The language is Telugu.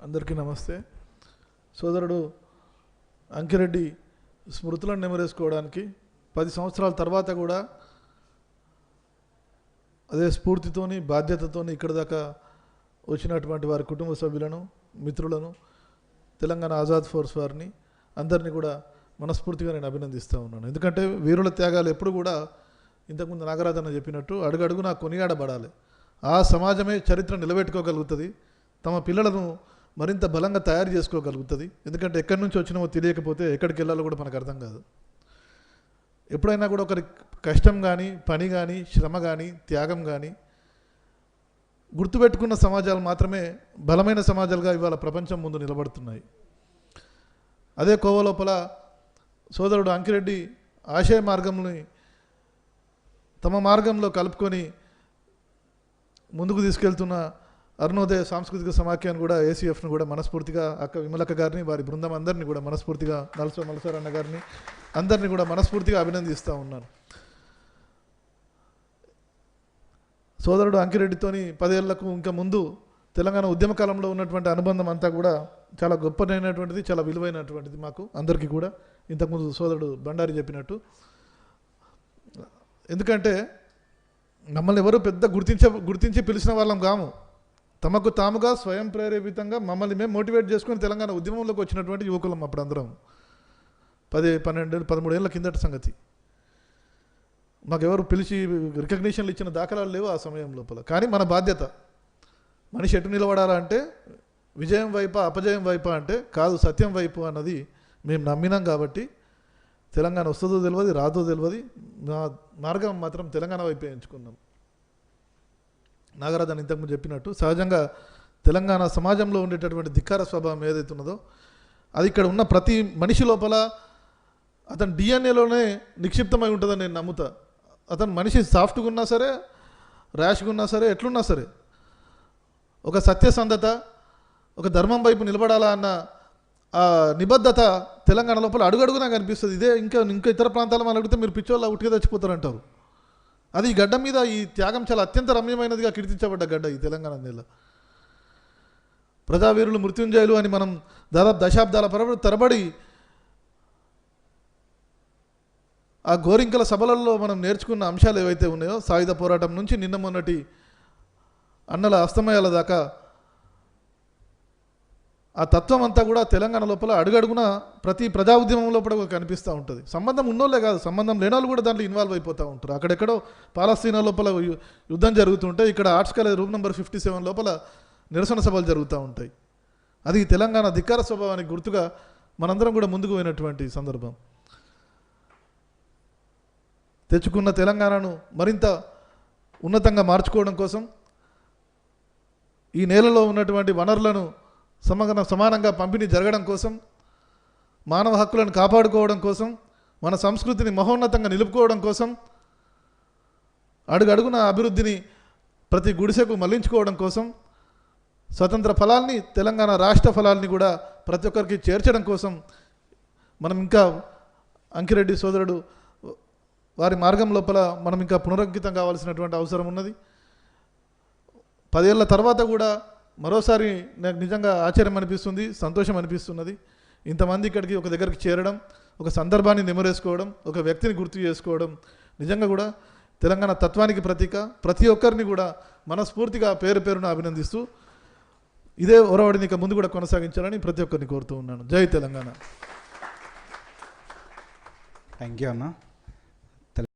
అందరికీ నమస్తే. సోదరుడు అంకిరెడ్డి స్మృతులను నెమరేసుకోవడానికి 10 సంవత్సరాల తర్వాత కూడా అదే స్ఫూర్తితోని బాధ్యతతోని ఇక్కడ దాకా వచ్చినటువంటి వారి కుటుంబ సభ్యులను, మిత్రులను, తెలంగాణ ఆజాద్ ఫోర్స్ వారిని అందరినీ కూడా మనస్ఫూర్తిగా నేను అభినందిస్తూ ఉన్నాను. ఎందుకంటే వీరుల త్యాగాలు ఎప్పుడు కూడా ఇంతకుముందు నాగరాజన్న చెప్పినట్టు అడుగడుగునా కొనియాడబడాలి. ఆ సమాజమే చరిత్ర నిలబెట్టుకోగలుగుతుంది, తమ పిల్లలను మరింత బలంగా తయారు చేసుకోగలుగుతుంది. ఎందుకంటే ఎక్కడి నుంచి వచ్చినామో తెలియకపోతే ఎక్కడికి వెళ్ళాలో కూడా మనకు అర్థం కాదు. ఎప్పుడైనా కూడా ఒకరి కష్టం కానీ, పని కానీ, శ్రమ కానీ, త్యాగం కానీ గుర్తుపెట్టుకున్న సమాజాలు మాత్రమే బలమైన సమాజాలుగా ఇవాళ ప్రపంచం ముందు నిలబడుతున్నాయి. అదే కోవ లోపల సోదరుడు అంకిరెడ్డి ఆశయ మార్గంని తమ మార్గంలో కలుపుకొని ముందుకు తీసుకెళ్తున్న అరుణోదయ సాంస్కృతిక సమాఖ్యాన్ని కూడా, ఏసీఎఫ్ను కూడా మనస్ఫూర్తిగా అక్క విమలక్క గారిని, వారి బృందం అందరినీ కూడా మనస్ఫూర్తిగా, మలసర్ అన్న గారిని అందరినీ కూడా మనస్ఫూర్తిగా అభినందిస్తూ ఉన్నాను. సోదరుడు అంకిరెడ్డితోని 10 ఏళ్లకు ఇంకా ముందు తెలంగాణ ఉద్యమ కాలంలో ఉన్నటువంటి అనుబంధం అంతా కూడా చాలా గొప్పదైనటువంటిది, చాలా విలువైనటువంటిది మాకు అందరికీ కూడా. ఇంతకుముందు సోదరుడు బండారి చెప్పినట్టు, ఎందుకంటే మమ్మల్ని ఎవరు పెద్ద గుర్తించి పిలిచిన వాళ్ళం కాము. తమకు తాముగా స్వయం ప్రేరేపితంగా మమ్మల్ని మేము మోటివేట్ చేసుకొని తెలంగాణ ఉద్యమంలోకి వచ్చినటువంటి యువకులం అప్పుడు అందరం. 10, 12, 13 ఏళ్ళ కిందటి సంగతి. మాకెవరు పిలిచి రికగ్నిషన్లు ఇచ్చిన దాఖలాలు లేవు ఆ సమయం లోపల. కానీ మన బాధ్యత, మనిషి ఎటు నిలబడాలంటే విజయం వైపా అపజయం వైపా అంటే కాదు, సత్యం వైపు అన్నది మేము నమ్మినాం. కాబట్టి తెలంగాణ వస్తుందో తెలియదు, రాదో తెలియదు, నా మార్గం మాత్రం తెలంగాణ వైపే ఎంచుకున్నాం. నాగరాజన్ ఇంతకుముందు చెప్పినట్టు సహజంగా తెలంగాణ సమాజంలో ఉండేటటువంటి ధిక్కార స్వభావం ఏదైతే ఉన్నదో అది ఇక్కడ ఉన్న ప్రతి మనిషి లోపల అతని డిఎన్ఏలోనే నిక్షిప్తమై ఉంటుందని నేను నమ్ముతా. అతను మనిషి సాఫ్ట్గా ఉన్నా సరే, ర్యాష్గా ఉన్నా సరే, ఎట్లున్నా సరే ఒక సత్యసంధత, ఒక ధర్మం వైపు నిలబడాలా అన్న ఆ నిబద్ధత తెలంగాణ లోపల అడుగడుగునా కనిపిస్తుంది. ఇదే ఇంకా ఇతర ప్రాంతాల మనం అడిగితే మీరు పిచ్చోళ్ళ ఉట్టిగా తెచ్చిపోతారంటారు. అది ఈ గడ్డ మీద ఈ త్యాగం చాలా అత్యంత రమ్యమైనదిగా కీర్తించబడ్డ గడ్డ ఈ తెలంగాణ నేల. ప్రజావీరులు, మృత్యుంజయులు అని మనం దాదాపు దశాబ్దాల తరబడి ఆ గోరింకల సభలలో మనం నేర్చుకున్న అంశాలు ఏవైతే ఉన్నాయో, సాయుధ పోరాటం నుంచి నిన్న మొన్నటి అన్నల అస్తమయాల దాకా ఆ తత్వం అంతా కూడా తెలంగాణ లోపల అడుగడుగున ప్రతి ప్రజా ఉద్యమం లోపల కనిపిస్తూ ఉంటుంది. సంబంధం ఉన్నోళ్ళే కాదు, సంబంధం లేనోళ్ళు కూడా దాంట్లో ఇన్వాల్వ్ అయిపోతూ ఉంటారు. అక్కడెక్కడో పాలస్తీనా లోపల యుద్ధం జరుగుతుంటే ఇక్కడ ఆర్ట్స్ కాలేజ్ రూమ్ నెంబర్ 57 లోపల నిరసన సభలు జరుగుతూ ఉంటాయి. అది తెలంగాణ ధిక్కార స్వభావానికి గుర్తుగా మనందరం కూడా ముందుకు పోయినటువంటి సందర్భం. తెచ్చుకున్న తెలంగాణను మరింత ఉన్నతంగా మార్చుకోవడం కోసం, ఈ నేలలో ఉన్నటువంటి వనరులను సమానంగా పంపిణీ జరగడం కోసం, మానవ హక్కులను కాపాడుకోవడం కోసం, మన సంస్కృతిని మహోన్నతంగా నిలుపుకోవడం కోసం, అడుగడుగున అభివృద్ధిని ప్రతి గుడిసెకు మళ్లించుకోవడం కోసం, స్వతంత్ర ఫలాల్ని, తెలంగాణ రాష్ట్ర ఫలాల్ని కూడా ప్రతి ఒక్కరికి చేర్చడం కోసం మనం ఇంకా అంకిరెడ్డి సోదరుడు వారి మార్గం లోపల మనం ఇంకా పునరంకితం కావాల్సినటువంటి అవసరం ఉన్నది. 10 ఏళ్ల తర్వాత కూడా మరోసారి నాకు నిజంగా ఆశ్చర్యం అనిపిస్తుంది, సంతోషం అనిపిస్తున్నది. ఇంతమంది ఇక్కడికి ఒక దగ్గరికి చేరడం, ఒక సందర్భాన్ని నెమరేసుకోవడం, ఒక వ్యక్తిని గుర్తు చేసుకోవడం నిజంగా కూడా తెలంగాణ తత్వానికి ప్రతీక. ప్రతి ఒక్కరిని కూడా మనస్ఫూర్తిగా పేరు పేరున అభినందిస్తూ ఇదే ఒరవడిని ఇక ముందు కూడా కొనసాగించాలని ప్రతి ఒక్కరిని కోరుతూ ఉన్నాను. జై తెలంగాణ. థ్యాంక్ యూ అన్న.